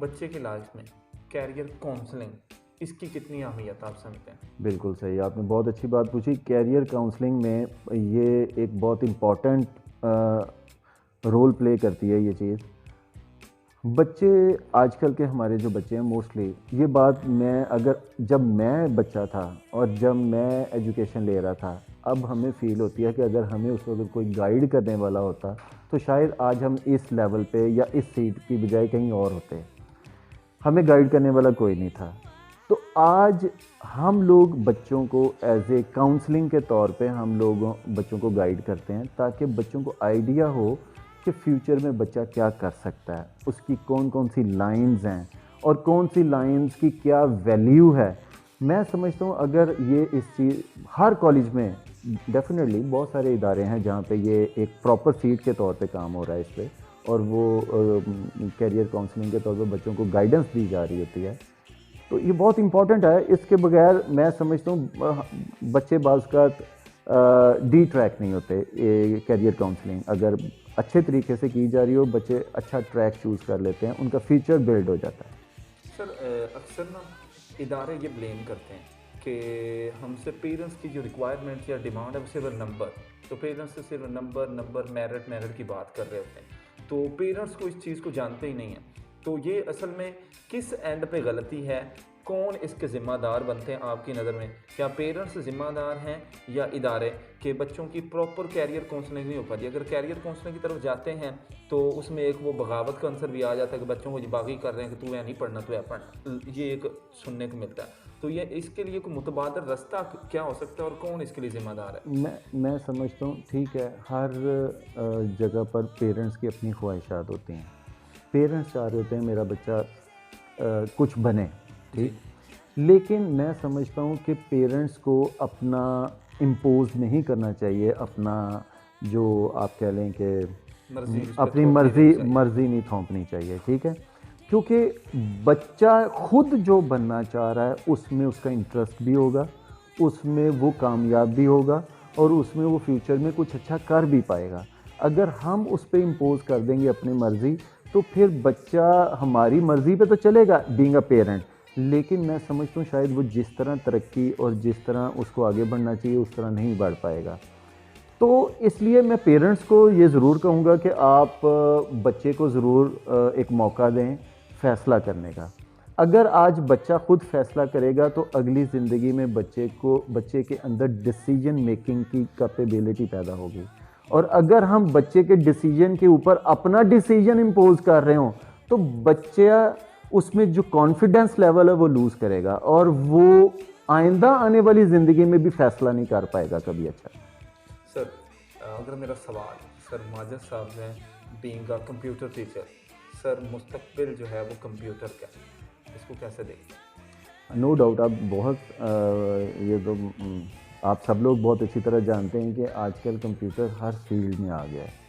بچے کی لائف میں کیریئر کاؤنسلنگ اس کی کتنی اہمیت آپ سمجھتے ہیں؟ بالکل صحیح، آپ نے بہت اچھی بات پوچھی. کیریئر کاؤنسلنگ میں یہ ایک بہت امپورٹنٹ رول پلے کرتی ہے یہ چیز. بچے آج کل کے ہمارے جو بچے ہیں موسٹلی، یہ بات میں جب میں بچہ تھا اور جب میں ایجوکیشن لے رہا تھا، اب ہمیں فیل ہوتی ہے کہ اگر ہمیں اس وقت کوئی گائیڈ کرنے والا ہوتا تو شاید آج ہم اس لیول پہ یا اس سیٹ کی بجائے کہیں اور ہوتے. ہمیں گائیڈ کرنے والا کوئی نہیں تھا. تو آج ہم لوگ بچوں کو ایز اے کاؤنسلنگ کے طور پہ ہم لوگ بچوں کو گائیڈ کرتے ہیں تاکہ بچوں کو آئیڈیا ہو کہ فیوچر میں بچہ کیا کر سکتا ہے، اس کی کون کون سی لائنز ہیں اور کون سی لائنز کی کیا ویلیو ہے. میں سمجھتا ہوں اگر یہ اس چیز ہر کالج میں ڈیفینیٹلی بہت سارے ادارے ہیں جہاں پہ یہ ایک پراپر سیٹ کے طور پہ کام ہو رہا ہے اس پہ، اور وہ کیریئر کاؤنسلنگ کے طور پہ بچوں کو گائیڈنس دی جا رہی ہوتی ہے، تو یہ بہت امپورٹنٹ ہے. اس کے بغیر میں سمجھتا ہوں بچے بعض اوقات ڈی ٹریک نہیں ہوتے. کیریئر کاؤنسلنگ اگر اچھے طریقے سے کی جا رہی ہو، بچے اچھا ٹریک چوز کر لیتے ہیں، ان کا فیوچر بلڈ ہو جاتا ہے. سر اکثر نا ادارے یہ بلیم کرتے ہیں کہ ہم سے پیرنٹس کی جو ریکوائرمنٹ یا ڈیمانڈ ہے وہ صرف نمبر، تو پیرنٹس سے صرف نمبر میرٹ کی بات کر رہے ہوتے ہیں، تو پیرنٹس کو اس چیز کو جانتے ہی نہیں ہیں. تو یہ اصل میں کس اینڈ پہ غلطی ہے؟ کون اس کے ذمہ دار بنتے ہیں آپ کی نظر میں؟ کیا پیرنٹس ذمہ دار ہیں یا ادارے کہ بچوں کی پراپر کیریئر کاؤنسلنگ نہیں ہو پاتی؟ اگر کیریئر کاؤنسلنگ کی طرف جاتے ہیں تو اس میں ایک وہ بغاوت کا عنصر بھی آ جاتا ہے کہ بچوں کو باغی کر رہے ہیں کہ تو ہے نہیں پڑھنا، تو ہے پڑھنا، یہ ایک سننے کو ملتا ہے. تو یہ اس کے لیے کوئی متبادل رستہ کیا ہو سکتا ہے اور کون اس کے لیے ذمہ دار ہے؟ میں سمجھتا ہوں ٹھیک ہے، ہر جگہ پر پیرنٹس کی اپنی خواہشات ہوتی ہیں. پیرنٹس چاہ رہے ہوتے ہیں میرا بچہ کچھ بنے، ٹھیک، لیکن میں سمجھتا ہوں کہ پیرنٹس کو اپنا امپوز نہیں کرنا چاہیے، اپنا جو آپ کہہ لیں کہ اپنی مرضی نہیں تھونپنی چاہیے، ٹھیک ہے، کیونکہ بچہ خود جو بننا چاہ رہا ہے اس میں اس کا انٹرسٹ بھی ہوگا، اس میں وہ کامیاب بھی ہوگا اور اس میں وہ فیوچر میں کچھ اچھا کر بھی پائے گا. اگر ہم اس پہ امپوز کر دیں گے اپنی مرضی تو پھر بچہ ہماری مرضی پہ تو چلے گا بینگ اے پیرنٹ، لیکن میں سمجھتا ہوں شاید وہ جس طرح ترقی اور جس طرح اس کو آگے بڑھنا چاہیے اس طرح نہیں بڑھ پائے گا. تو اس لیے میں پیرنٹس کو یہ ضرور کہوں گا کہ آپ بچے کو ضرور ایک موقع دیں فیصلہ کرنے کا. اگر آج بچہ خود فیصلہ کرے گا تو اگلی زندگی میں بچے کے اندر ڈیسیجن میکنگ کی کیپیبلٹی پیدا ہوگی، اور اگر ہم بچے کے ڈیسیجن کے اوپر اپنا ڈیسیجن امپوز کر رہے ہوں تو بچہ اس میں جو کانفیڈنس لیول ہے وہ لوز کرے گا اور وہ آئندہ آنے والی زندگی میں بھی فیصلہ نہیں کر پائے گا کبھی اچھا. سر اگر میرا سوال سر ماجد صاحب ہیں بینگ اے کمپیوٹر ٹیچر، سر مستقبل جو ہے وہ کمپیوٹر کا، اس کو کیسے دیکھتے ہیں؟ نو ڈاؤٹ آپ بہت یہ تو آپ سب لوگ بہت اچھی طرح جانتے ہیں کہ آج کل کمپیوٹر ہر فیلڈ میں آ گیا ہے.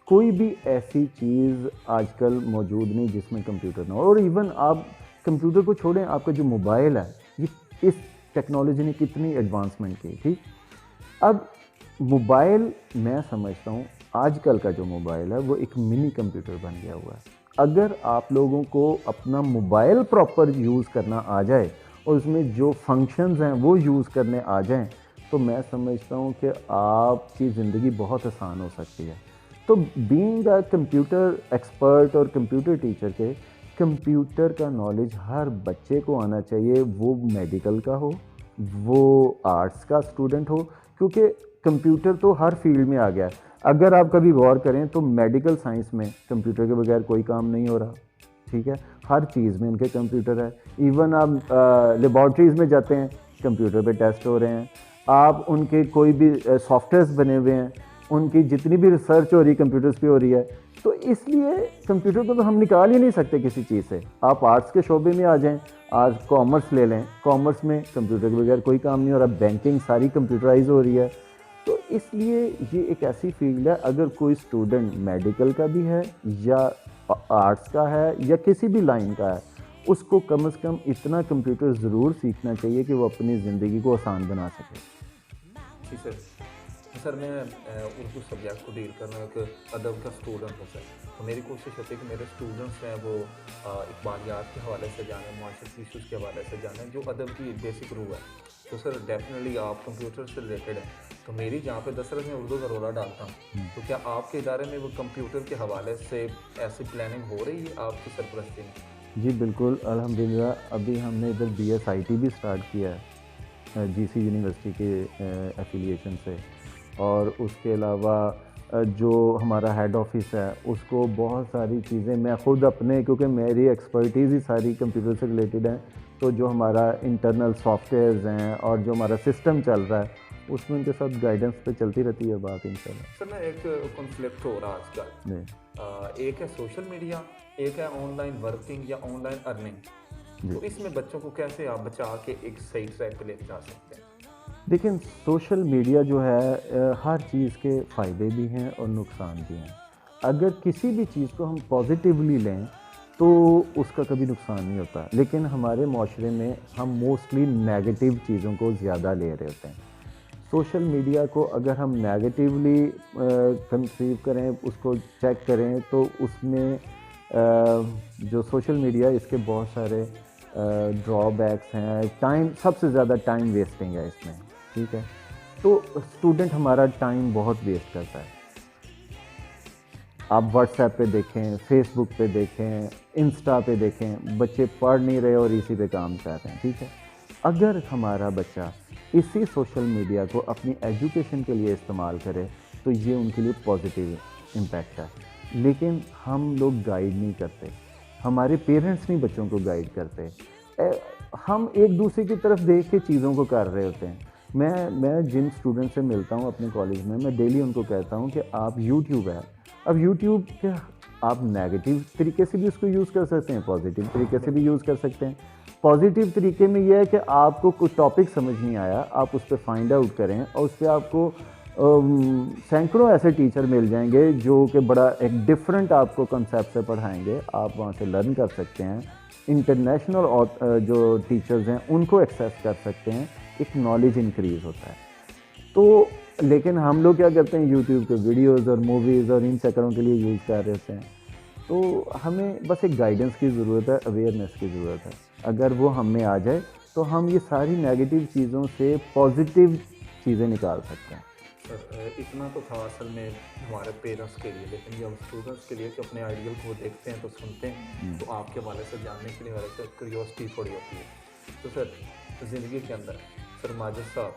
کوئی بھی ایسی چیز آج کل موجود نہیں جس میں کمپیوٹر نہ ہو. اور ایون آپ کمپیوٹر کو چھوڑیں، آپ کا جو موبائل ہے، یہ اس ٹیکنالوجی نے کتنی ایڈوانسمنٹ کی، ٹھیک. اب موبائل میں سمجھتا ہوں آج کل کا جو موبائل ہے وہ ایک منی کمپیوٹر بن گیا ہوا ہے. اگر آپ لوگوں کو اپنا موبائل پراپر یوز کرنا آ جائے اور اس میں جو فنکشنز ہیں وہ یوز کرنے آ جائیں تو میں سمجھتا ہوں کہ آپ کی زندگی بہت آسان ہو سکتی ہے. تو بینگ اے کمپیوٹر ایکسپرٹ اور کمپیوٹر ٹیچر کے کمپیوٹر کا نالج ہر بچے کو آنا چاہیے، وہ میڈیکل کا ہو، وہ آرٹس کا اسٹوڈنٹ ہو، کیونکہ کمپیوٹر تو ہر فیلڈ میں آ گیا ہے. اگر آپ کبھی غور کریں تو میڈیکل سائنس میں کمپیوٹر کے بغیر کوئی کام نہیں ہو رہا، ٹھیک ہے، ہر چیز میں ان کے کمپیوٹر ہے. ایون آپ لیبارٹریز میں جاتے ہیں کمپیوٹر پہ ٹیسٹ ہو رہے ہیں، آپ ان کے کوئی بھی سافٹ ویئرس بنے ہوئے ہیں، ان کی جتنی بھی ریسرچ ہو رہی ہے کمپیوٹرز پہ ہو رہی ہے. تو اس لیے کمپیوٹر کو تو ہم نکال ہی نہیں سکتے کسی چیز سے. آپ آرٹس کے شعبے میں آ جائیں، آج کامرس لے لیں، کامرس میں کمپیوٹر کے بغیر کوئی کام نہیں ہو رہا، بینکنگ ساری کمپیوٹرائز ہو رہی ہے. تو اس لیے یہ ایک ایسی فیلڈ ہے، اگر کوئی اسٹوڈنٹ میڈیکل کا بھی ہے یا آرٹس کا ہے یا کسی بھی لائن کا ہے، اس کو کم از کم اتنا کمپیوٹر ضرور سیکھنا چاہیے کہ وہ اپنی زندگی کو آسان بنا سکے. جی سر. سر میں اردو سبجیکٹ کو ڈیل کر رہا ہوں، ایک ادب کا اسٹوڈنٹ ہوں سر. تو میری کوشش ہوتی ہے کہ میرے اسٹوڈنٹس ہیں وہ اقبالیات کے حوالے سے جانیں، معاشرتی ایشوز کے حوالے سے جانیں جو ادب کی بیسک روح ہے. تو سر ڈیفینیٹلی آپ کمپیوٹر سے ریلیٹڈ ہیں، تو میری جہاں پہ دراصل میں اردو کا رولہ ڈالتا ہوں، تو کیا آپ کے ادارے میں وہ کمپیوٹر کے حوالے سے ایسی پلاننگ ہو رہی ہے آپ کی سرپرستی میں؟ جی بالکل الحمدللہ. ابھی ہم نے ادھر BSIT بھی اسٹارٹ کیا ہے GC یونیورسٹی کے ایفیلیشن سے. اور اس کے علاوہ جو ہمارا ہیڈ آفس ہے اس کو بہت ساری چیزیں میں خود اپنے، کیونکہ میری ایکسپرٹیز ہی ساری کمپیوٹر سے ریلیٹڈ ہیں، تو جو ہمارا انٹرنل سافٹ ویئرز ہیں اور جو ہمارا سسٹم چل رہا ہے اس میں ان کے ساتھ گائیڈنس پہ چلتی رہتی ہے بات انشاءاللہ. سر میں ایک کنفلکٹ ہو رہا آج کل، جی ایک ہے سوشل میڈیا، ایک ہے آن لائن ورکنگ یا آن لائن ارننگ. جی تو اس میں بچوں کو کیسے آپ بچا کے ایک صحیح ٹریک پہ لے کے جا سکتے ہیں؟ دیکھیں سوشل میڈیا جو ہے ہر چیز کے فائدے بھی ہیں اور نقصان بھی ہیں. اگر کسی بھی چیز کو ہم پازیٹیولی لیں تو اس کا کبھی نقصان نہیں ہوتا، لیکن ہمارے معاشرے میں ہم موسٹلی نیگیٹو چیزوں کو زیادہ لے رہے ہوتے ہیں. سوشل میڈیا کو اگر ہم نیگیٹیولی کنسیو کریں، اس کو چیک کریں، تو اس میں جو سوشل میڈیا اس کے بہت سارے ڈرا بیکس ہیں. ٹائم، سب سے زیادہ ٹائم ویسٹنگ ہے اس میں، ٹھیک ہے. تو اسٹوڈنٹ ہمارا ٹائم بہت ویسٹ کرتا ہے. آپ واٹس ایپ پہ دیکھیں، فیس بک پہ دیکھیں، انسٹا پہ دیکھیں، بچے پڑھ نہیں رہے اور اسی پہ کام کر رہے ہیں، ٹھیک ہے. اگر ہمارا بچہ اسی سوشل میڈیا کو اپنی ایجوکیشن کے لیے استعمال کرے تو یہ ان کے لیے پازیٹیو امپیکٹ ہے. لیکن ہم لوگ گائیڈ نہیں کرتے، ہمارے پیرنٹس نہیں بچوں کو گائیڈ کرتے. ہم ایک دوسرے کی طرف دیکھ کے چیزوں کو کر رہے ہوتے ہیں. میں جن اسٹوڈنٹ سے ملتا ہوں اپنے کالج میں ڈیلی ان کو کہتا ہوں کہ آپ یوٹیوب ہے، اب یوٹیوب کے آپ نیگیٹو طریقے سے بھی اس کو یوز کر سکتے ہیں، پازیٹیو طریقے سے بھی یوز کر سکتے ہیں. پازیٹیو طریقے میں یہ ہے کہ آپ کو کچھ ٹاپک سمجھ نہیں آیا، آپ اس پہ فائنڈ آؤٹ کریں اور اس پہ آپ کو سینکڑوں ایسے ٹیچر مل جائیں گے جو کہ بڑا ایک ڈفرینٹ آپ کو کنسیپٹ سے پڑھائیں گے. آپ وہاں سے لرن کر سکتے ہیں. انٹرنیشنل جو ٹیچرز ہیں ان کو ایکسیس کر سکتے ہیں. ایک نالج انکریز ہوتا ہے. تو لیکن ہم لوگ کیا کرتے ہیں، یوٹیوب کے ویڈیوز اور موویز اور ان چکروں کے لیے یوز کر رہے ہوتے ہیں. تو ہمیں بس ایک گائیڈنس کی ضرورت ہے، اویئرنیس کی ضرورت ہے. اگر وہ ہم میں آ جائے تو ہم یہ ساری نیگیٹو چیزوں سے پازیٹیو چیزیں نکال سکتے ہیں. سر اتنا تو تھا اصل میں ہمارے پیرنٹس کے لیے، لیکن جب اسٹوڈنٹس کے لیے کہ اپنے آئیڈیل کو دیکھتے ہیں تو سنتے ہیں، تو آپ کے حوالے سے جاننے کے لیے ہمارے کیوریوسٹی تھوڑی ہوتی ہے. تو سر زندگی کے اندر سر ماجد صاحب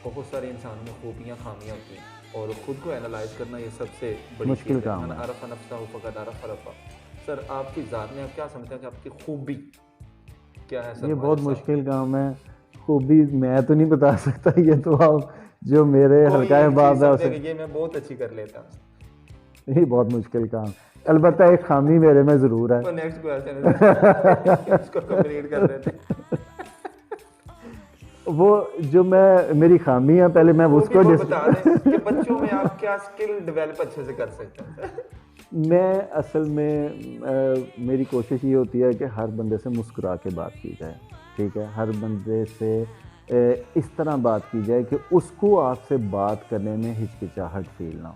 بہت سارے انسانوں میں خوبیاں خامیاں ہوتی ہیں، اور خود کو اینالائز کرنا یہ سب سے بڑی مشکل چیز ہے. کام من ہے. عرف نفسہ فقد عرف ربہ. سر آپ کی ذات میں آپ کیا سمجھتے ہیں کہ آپ کی خوبی کیا ہے؟ سر یہ بہت ماجد صاحب مشکل کام ہے. خوبی میں تو نہیں بتا سکتا، یہ تو آپ جو میرے کوئی حلقہ ایک احباب چیز ہے سمجھے اسے. کہ یہ میں بہت اچھی کر لیتا ہوں. یہ بہت مشکل کام. البتہ ایک خامی میرے میں ضرور ہے. وہ نیکسٹ کویسچن ہے، اس کو کمپلیٹ کر لیتے ہیں. وہ جو میری خامی ہے، پہلے میں وہ اس بھی کو وہ بتا دیں کہ بچوں میں آپ کیا اسکل ڈیولپ اچھے سے کر سکتے ہیں. میں اصل میں میری کوشش یہ ہوتی ہے کہ ہر بندے سے مسکرا کے بات کی جائے، ٹھیک ہے. ہر بندے سے اس طرح بات کی جائے کہ اس کو آپ سے بات کرنے میں ہچکچاہٹ فیل نہ ہو.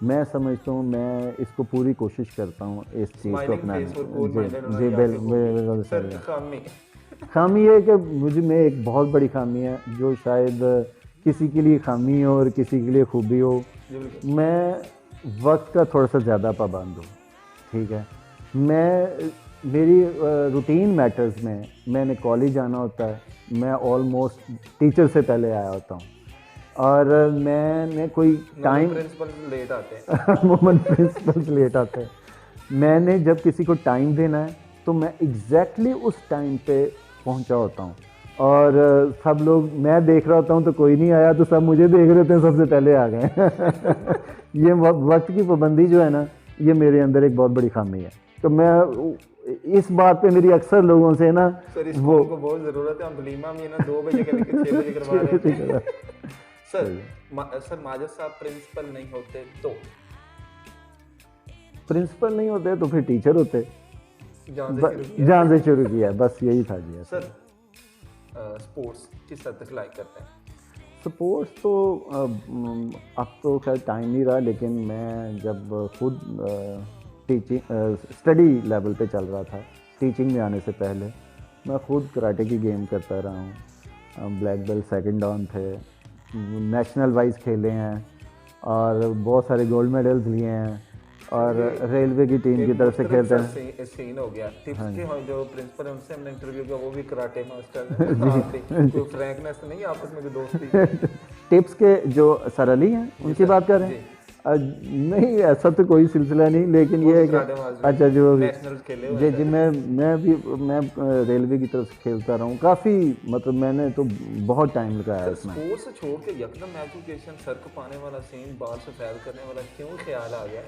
میں سمجھتا ہوں، میں اس کو پوری کوشش کرتا ہوں اس چیز کو اسمائلنگ اپنانے. فیس اور کول جی مائنڈڈ ہونا جی یہ آپ کی خوبی. سر بالکل. خامی خامی یہ ہے کہ مجھے میں ایک بہت بڑی خامی ہے جو شاید کسی کے لیے خامی ہو اور کسی کے لیے خوبی ہو. میں وقت کا تھوڑا سا زیادہ پابند ہوں، ٹھیک ہے. میری روٹین میٹرز میں نے کالج جانا ہوتا ہے، میں آلموسٹ ٹیچر سے پہلے آیا ہوتا ہوں. اور میں نے کوئی ٹائم پرنسپل لیٹ آتے ہیں. عموماً پرنسپلس لیٹ آتے ہیں. میں نے جب کسی کو ٹائم دینا ہے تو میں ایگزیکٹلی اس ٹائم پہ پہنچا ہوتا ہوں. اور سب لوگ، میں دیکھ رہا ہوتا ہوں تو کوئی نہیں آیا تو سب مجھے دیکھ رہے ہوتے ہیں، سب سے پہلے آ گئے. یہ وقت کی پابندی جو ہے نا، یہ میرے اندر ایک بہت بڑی خامی ہے. تو میں اس بات پہ میری اکثر لوگوں سے نا سر اس کو بہت ضرورت ہے. ہم ولیمہ میں نا 2 بجے کے لے کے 6 بجے کروا رہے ہیں. سر ماجد صاحب پرنسپل نہیں ہوتے تو پرنسپل نہیں ہوتے تو پھر ٹیچر ہوتے. جہاں سے شروع کیا، بس یہی تھا. جی سر اسپورٹس کس حد تک لائک کرتے ہیں؟ سپورٹس تو اب تو خیر ٹائم نہیں رہا، لیکن میں جب خود ٹیچنگ اسٹڈی لیول پہ چل رہا تھا، ٹیچنگ میں آنے سے پہلے میں خود کراٹے کی گیم کرتا رہا ہوں، بلیک بیلٹ سیکنڈ ڈان تھے، نیشنل وائز کھیلے ہیں اور بہت سارے گولڈ میڈلز لیے ہیں، اور ریلوے کی ٹیم کی طرف سے کھیلتے ہیں. سین ہو گیا ٹپس کے جو پرنسپل ہیں ان سے ہم نے انٹرویو کیا، وہ بھی کراٹے ماسٹر ہیں. آپ بھی کوئی فرینکنیس نہیں آپس میں کوئی دوستی؟ ٹپس کے جو سر علی ہیں ان کی بات کر رہے ہیں؟ نہیں ایسا تو کوئی سلسلہ نہیں، لیکن یہ ہے کہ اچھا جو جی میں ریلوے کی طرف سے کھیلتا رہا ہوں کافی، مطلب میں نے تو بہت ٹائم لگایا اس میں. اسپورٹس چھوڑ کے یکدم ایجوکیشن سر کو پانے والا سین، بال سے فیل کرنے والا کیوں خیال آ گیا؟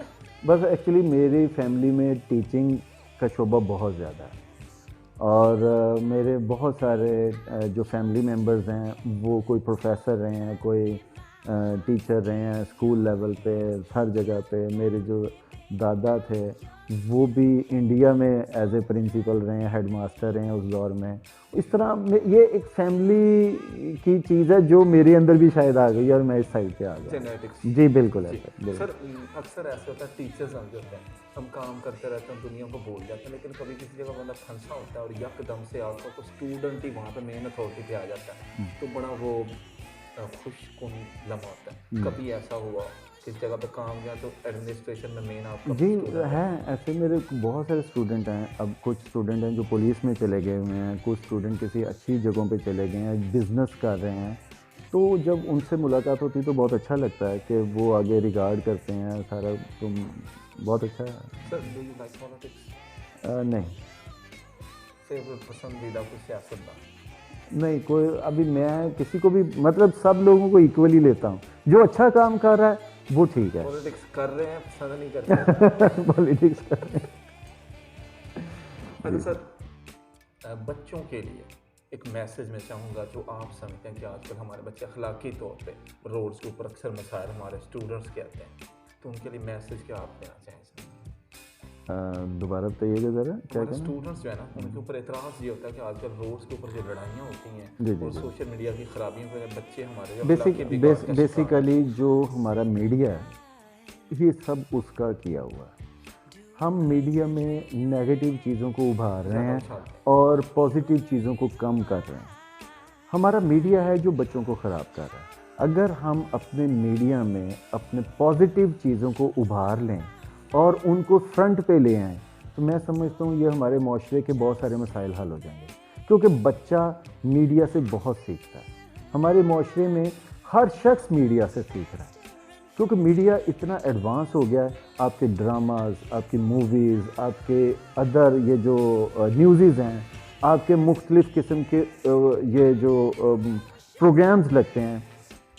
بس ایکچولی میری فیملی میں ٹیچنگ کا شعبہ بہت زیادہ ہے، اور میرے بہت سارے جو فیملی ممبرز ہیں وہ کوئی پروفیسر رہے ہیں، کوئی ٹیچر رہے ہیں اسکول لیول پہ، ہر جگہ پہ. میرے جو دادا تھے وہ بھی انڈیا میں ایز اے پرنسپل رہے ہیں، ہیڈ ماسٹر رہے ہیں اس دور میں. اس طرح یہ ایک فیملی کی چیز ہے جو میرے اندر بھی شاید آ گئی اور میں اس سائڈ پہ آ گیا. جی بالکل ایسا. سر اکثر ایسے ہوتا ہے ٹیچرز ہم جو ہوتے ہیں ہم کام کرتے رہتے ہیں، دنیا کو بھول جاتے ہیں، لیکن کبھی کسی جگہ بندہ پھنسا ہوتا ہے اور یک دم سے آپ کو اسٹوڈنٹ ہی وہاں پہ مین اتھارٹی پہ آ جاتا ہے، تو بڑا وہ خوش کن لمحہ ہوتا ہے. کبھی ایسا ہوا کس جگہ پہ کام گیا تو ایڈمنسٹریشن میں مین آپ کا؟ جی ہیں ایسے میرے بہت سارے اسٹوڈنٹ ہیں. اب کچھ اسٹوڈنٹ ہیں جو پولیس میں چلے گئے ہوئے ہیں، کچھ اسٹوڈنٹ کسی اچھی جگہوں پہ چلے گئے ہیں، بزنس کر رہے ہیں. تو جب ان سے ملاقات ہوتی ہے تو بہت اچھا لگتا ہے کہ وہ آگے ریگارڈ کرتے ہیں سارا، تم بہت اچھا ہے. Sir do you like politics? نہیں. فیوریٹ پسندیدہ کوئی سیاستدان؟ نہیں کوئی، ابھی میں کسی کو بھی مطلب سب لوگوں کو ایکولی لیتا ہوں، جو اچھا کام کر رہا ہے وہ ٹھیک ہے. پالیٹکس کر رہے ہیں پسند نہیں کرتے؟ پالیٹکس کر رہے ہیں. اچھا سر، بچوں کے لیے ایک میسج میں چاہوں گا جو آپ سمجھتے ہیں کہ آج کل ہمارے بچے اخلاقی طور پہ روڈز کے اوپر اکثر مسائل ہمارے اسٹوڈنٹس کہتے ہیں، تو ان کے لیے میسج کیا آپ دینا چاہیں سر؟ دوبارہ بتائیے گا ذرا کیا کہنا. اسٹوڈنٹس جو ہے نا ان کے اوپر اعتراض یہ ہوتا ہے کہ آج کل روڈز کے اوپر جو لڑائیاں ہوتی ہیں اور سوشل میڈیا کی خرابیوں کی وجہ سے بچے ہمارے بیسیکلی جو ہمارا میڈیا ہے یہ سب اس کا کیا ہوا ہے. ہم میڈیا میں نیگیٹو چیزوں کو ابھار رہے ہیں اور پازیٹیو چیزوں کو کم کر رہے ہیں. ہمارا میڈیا ہے جو بچوں کو خراب کر رہا ہے. اگر ہم اپنے میڈیا میں اپنے پازیٹیو چیزوں کو ابھار لیں اور ان کو فرنٹ پہ لے آئیں تو میں سمجھتا ہوں یہ ہمارے معاشرے کے بہت سارے مسائل حل ہو جائیں گے، کیونکہ بچہ میڈیا سے بہت سیکھتا ہے. ہمارے معاشرے میں ہر شخص میڈیا سے سیکھ رہا ہے، کیونکہ میڈیا اتنا ایڈوانس ہو گیا ہے. آپ کے ڈراماز، آپ کی موویز، آپ کے ادر یہ جو نیوزز ہیں، آپ کے مختلف قسم کے یہ جو پروگرامز لگتے ہیں،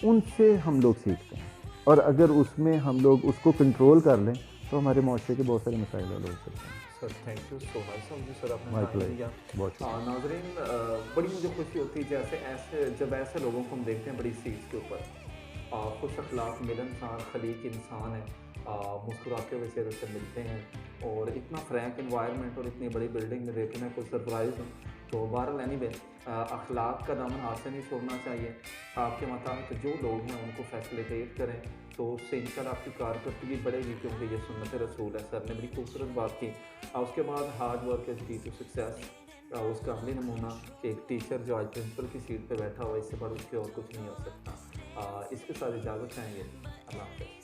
ان سے ہم لوگ سیکھتے ہیں. اور اگر اس میں ہم لوگ اس کو کنٹرول کر لیں تو ہمارے معاشرے کے بہت سارے مسائل حل ہو سکتے ہیں. سر تھینک یو سو مچ سر آپ نے ٹائم دیا. ناظرین بڑی مجھے خوشی ہوتی ہے جیسے جب ایسے لوگوں کو ہم دیکھتے ہیں بڑی سیٹس کے اوپر، خوش اخلاق ملنسار خلیق انسان ہے، مسکراتے ہوئے چہرے سے ملتے ہیں اور اتنا فرینک انوائرمنٹ اور اتنی بڑی بلڈنگ میں دیکھنا کوئی سرپرائز ہوں. تو بہرحال اینی وے اخلاق کا دامن ہاتھ سے نہیں چھوڑنا چاہیے. آپ کے مطابق جو لوگ ہیں ان کو فیسلیٹیٹ کریں تو اس سے انشاءاللہ آپ کی کارکردگی بڑھے گی، کیونکہ یہ سنت رسول ہے. سر نے بڑی خوبصورت بات کی. اس کے بعد ہارڈ ورک از کی ٹو سکسیس، اس کا عملی نمونہ کہ ایک ٹیچر جو آج پرنسپل کی سیٹ پہ بیٹھا ہوا ہے، اس سے بڑھ کے اور کچھ نہیں ہو سکتا. اس کے ساتھ اجازت چاہیں گے. اللہ حافظ.